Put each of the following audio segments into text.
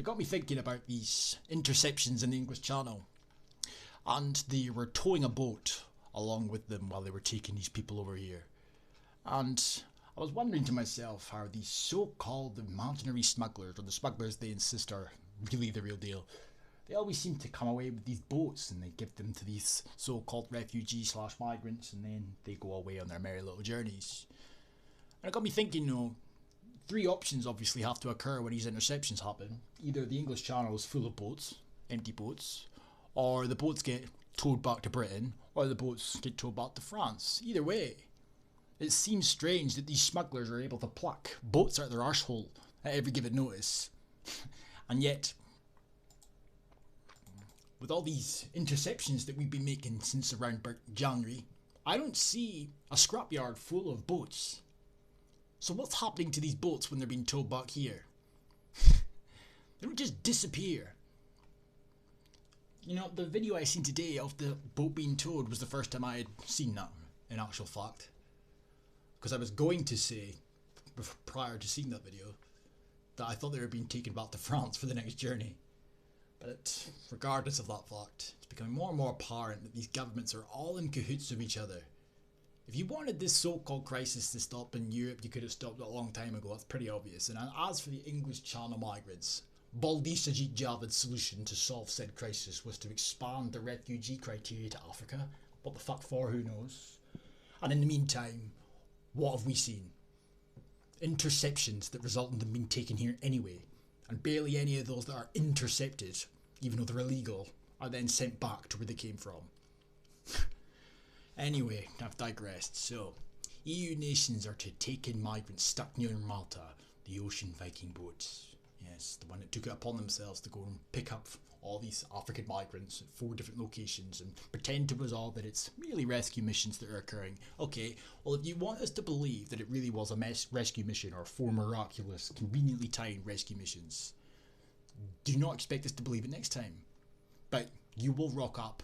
got me thinking about these interceptions in the English Channel. And they were towing a boat along with them while they were taking these people over here. And I was wondering to myself how these so-called imaginary smugglers, or the smugglers they insist are really the real deal, they always seem to come away with these boats and they give them to these so-called refugees / migrants, and then they go away on their merry little journeys. And it got me thinking, three options obviously have to occur when these interceptions happen. Either the English Channel is full of boats, empty boats, or the boats get towed back to Britain, or the boats get towed back to France. Either way, it seems strange that these smugglers are able to pluck boats out of their arsehole at every given notice. And yet, with all these interceptions that we've been making since around January, I don't see a scrapyard full of boats. So what's happening to these boats when they're being towed back here? They don't just disappear. The video I seen today of the boat being towed was the first time I had seen that, in actual fact. Because I was going to say, prior to seeing that video, that I thought they were being taken back to France for the next journey. But regardless of that fact, it's becoming more and more apparent that these governments are all in cahoots with each other. If you wanted this so-called crisis to stop in Europe, you could have stopped it a long time ago. That's pretty obvious. And as for the English Channel migrants, Baldi Sajid Javid's solution to solve said crisis was to expand the refugee criteria to Africa. What the fuck for, who knows? And in the meantime, what have we seen? Interceptions that result in them being taken here anyway. And barely any of those that are intercepted, even though they're illegal, are then sent back to where they came from. Anyway, I've digressed. So, EU nations are to take in migrants stuck near Malta, the Ocean Viking boats. Yes, the one that took it upon themselves to go and pick up all these African migrants at 4 different locations and pretend to us all that it's really rescue missions that are occurring. Okay, well, if you want us to believe that it really was a rescue mission or 4 miraculous, conveniently timed rescue missions, do not expect us to believe it next time. But you will rock up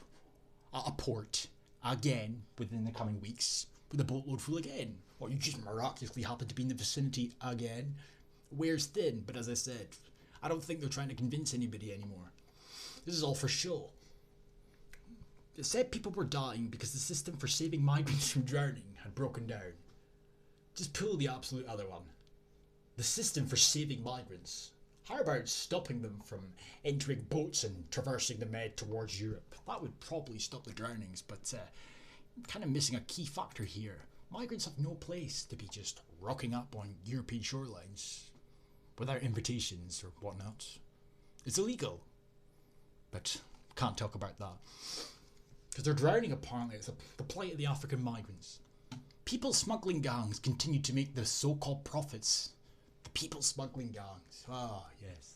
at a port again within the coming weeks with a boatload full again, or you just miraculously happen to be in the vicinity again. Wears thin, but as I said, I don't think they're trying to convince anybody anymore. This is all for show. It said people were dying because the system for saving migrants from drowning had broken down. Just pull the absolute other one. The system for saving migrants. How about stopping them from entering boats and traversing the Med towards Europe? That would probably stop the drownings, but I'm kind of missing a key factor here. Migrants have no place to be just rocking up on European shorelines without invitations or whatnot. It's illegal. But can't talk about that. Because they're drowning apparently. It's the plight of the African migrants. People smuggling gangs continue to make the so-called profits. The people smuggling gangs. Ah, yes.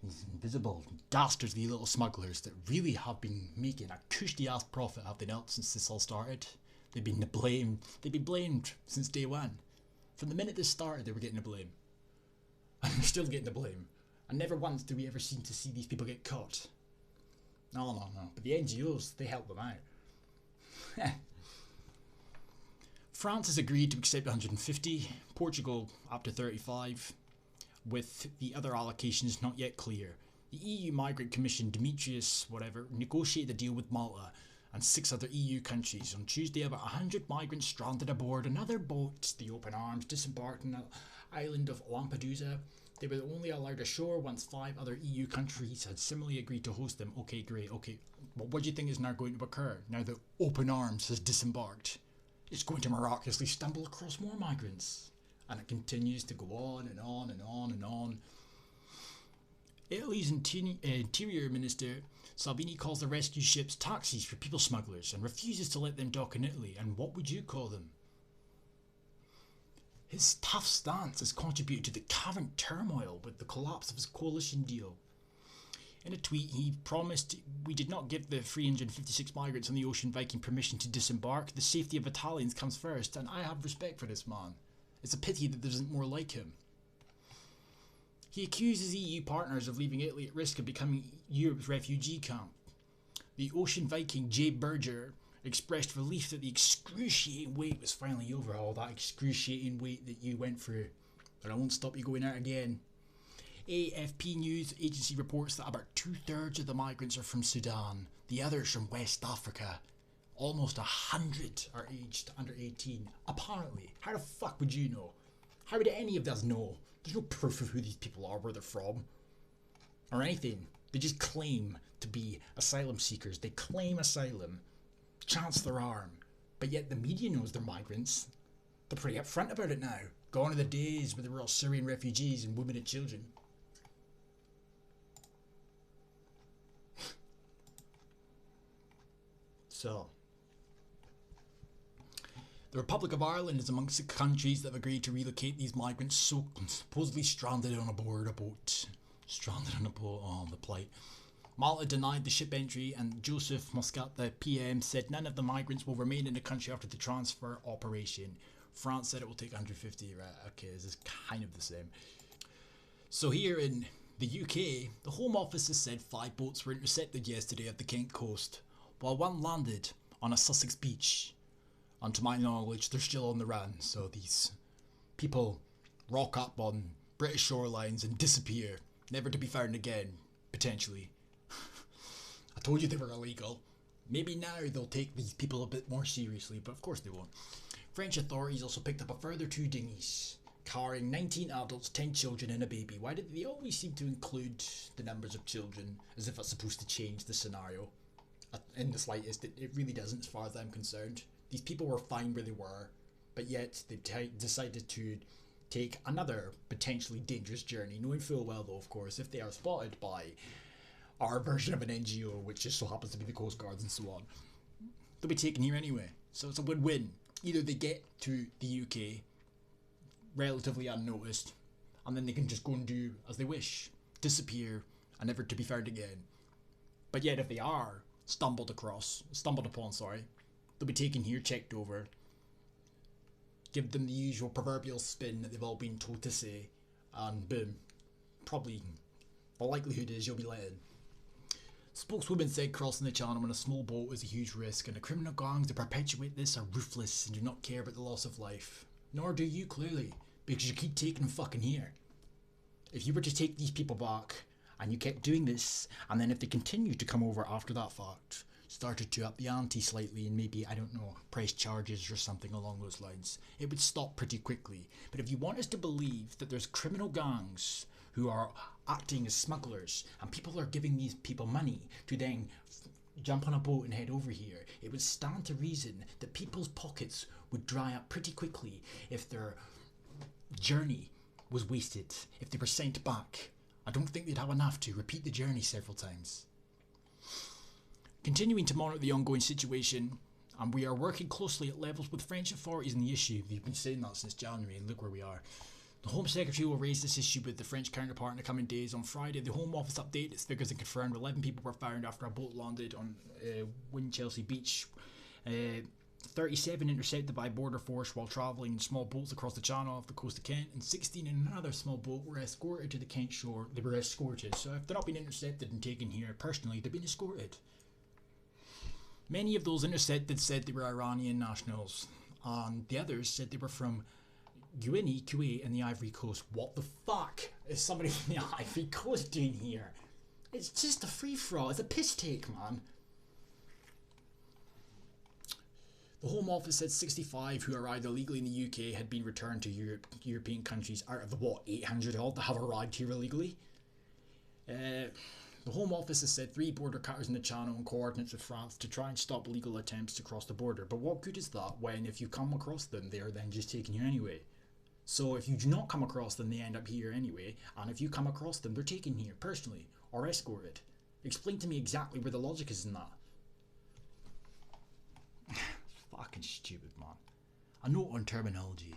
These invisible, dastardly little smugglers that really have been making a cushy ass profit, have they not, since this all started? They've been blamed. They've been blamed since day one. From the minute this started, they were getting the blame. And they're still getting the blame. And never once do we ever seem to see these people get caught. No. But the NGOs, they help them out. France has agreed to accept 150, Portugal up to 35, with the other allocations not yet clear. The EU Migrant Commission, Demetrius, negotiated a deal with Malta and 6 other EU countries. On Tuesday, about 100 migrants stranded aboard another boat, the Open Arms, disembarked on the island of Lampedusa. They were only allowed ashore once 5 other EU countries had similarly agreed to host them. Okay, great. Okay, well, what do you think is now going to occur now that Open Arms has disembarked? It's going to miraculously stumble across more migrants. And it continues to go on and on and on and on. Italy's Interior Minister Salvini calls the rescue ships taxis for people smugglers and refuses to let them dock in Italy. And what would you call them? His tough stance has contributed to the current turmoil with the collapse of his coalition deal. In a tweet, he promised, "We did not give the 356 migrants on the Ocean Viking permission to disembark. The safety of Italians comes first, and I have respect for this man. It's a pity that there isn't more like him." He accuses EU partners of leaving Italy at risk of becoming Europe's refugee camp. The Ocean Viking Jay Berger expressed relief that the excruciating wait was finally over. All that excruciating wait that you went through. But I won't stop you going out again. AFP news agency reports that about 2/3 of the migrants are from Sudan, the others from West Africa. Almost 100 are aged under 18, apparently. How the fuck would you know? How would any of us know? There's no proof of who these people are, where they're from, or anything. They just claim to be asylum seekers. They claim asylum, chance their arm, but yet the media knows they're migrants. They're pretty upfront about it now. Gone are the days where they were all Syrian refugees and women and children. So, the Republic of Ireland is amongst the countries that have agreed to relocate these migrants supposedly stranded on a boat. Stranded on a boat, oh, the plight. Malta denied the ship entry, and Joseph Muscat, the PM, said none of the migrants will remain in the country after the transfer operation. France said it will take 150, right? Okay, this is kind of the same. So here in the UK, the Home Office has said 5 boats were intercepted yesterday at the Kent coast, while one landed on a Sussex beach. And to my knowledge, they're still on the run, so these people rock up on British shorelines and disappear, never to be found again, potentially. I told you they were illegal. Maybe now they'll take these people a bit more seriously, but of course they won't. French authorities also picked up a further 2 dinghies, carrying 19 adults, 10 children and a baby. Why did they always seem to include the numbers of children, as if it's supposed to change the scenario? In the slightest, it really doesn't, as far as I'm concerned. These people were fine where they were, but yet they decided to take another potentially dangerous journey, knowing full well, though, of course, if they are spotted by our version of an NGO, which just so happens to be the Coast Guards and so on, they'll be taken here anyway. So it's a win-win. Either they get to the UK relatively unnoticed, and then they can just go and do as they wish, disappear, and never to be found again. But yet if they are stumbled upon, they'll be taken here, checked over, give them the usual proverbial spin that they've all been told to say, and boom, probably the likelihood is you'll be let in. Spokeswoman said crossing the channel in a small boat is a huge risk, and the criminal gangs that perpetuate this are ruthless and do not care about the loss of life. Nor do you, clearly, because you keep taking them fucking here. If you were to take these people back, and you kept doing this, and then if they continued to come over after that fact, started to up the ante slightly and maybe, I don't know, press charges or something along those lines, it would stop pretty quickly. But if you want us to believe that there's criminal gangs who are acting as smugglers and people are giving these people money to then jump on a boat and head over here, it would stand to reason that people's pockets would dry up pretty quickly if their journey was wasted, if they were sent back. I don't think they'd have enough to repeat the journey several times. Continuing to monitor the ongoing situation, and we are working closely at levels with French authorities on the issue. They've been saying that since January, and look where we are. The Home Secretary will raise this issue with the French counterpart in the coming days. On Friday, the Home Office updated its figures and confirmed 11 people were found after a boat landed on Winchelsea Beach. 37 intercepted by border force while travelling in small boats across the channel off the coast of Kent, and 16 in another small boat were escorted to the Kent shore. They were escorted, so if they're not being intercepted and taken here personally, they've been escorted. Many of those intercepted said they were Iranian nationals, and the others said they were from Guinea, Kuwait, and the Ivory Coast. What the fuck is somebody from the Ivory Coast doing here? It's just a free-for-all. It's a piss take, man. The Home Office said 65 who arrived illegally in the UK had been returned to European countries out of the, 800 odd that have arrived here illegally? The Home Office has said 3 border cutters in the Channel and coordinates with France to try and stop illegal attempts to cross the border. But what good is that when if you come across them, they are then just taking you anyway? So if you do not come across them, they end up here anyway. And if you come across them, they're taken here personally or escorted. Explain to me exactly where the logic is in that. Fucking stupid, man. A note on terminology.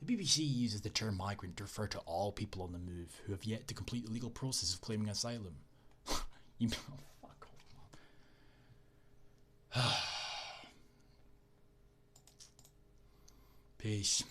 The BBC uses the term migrant to refer to all people on the move who have yet to complete the legal process of claiming asylum. You know, fuck off, man. Peace.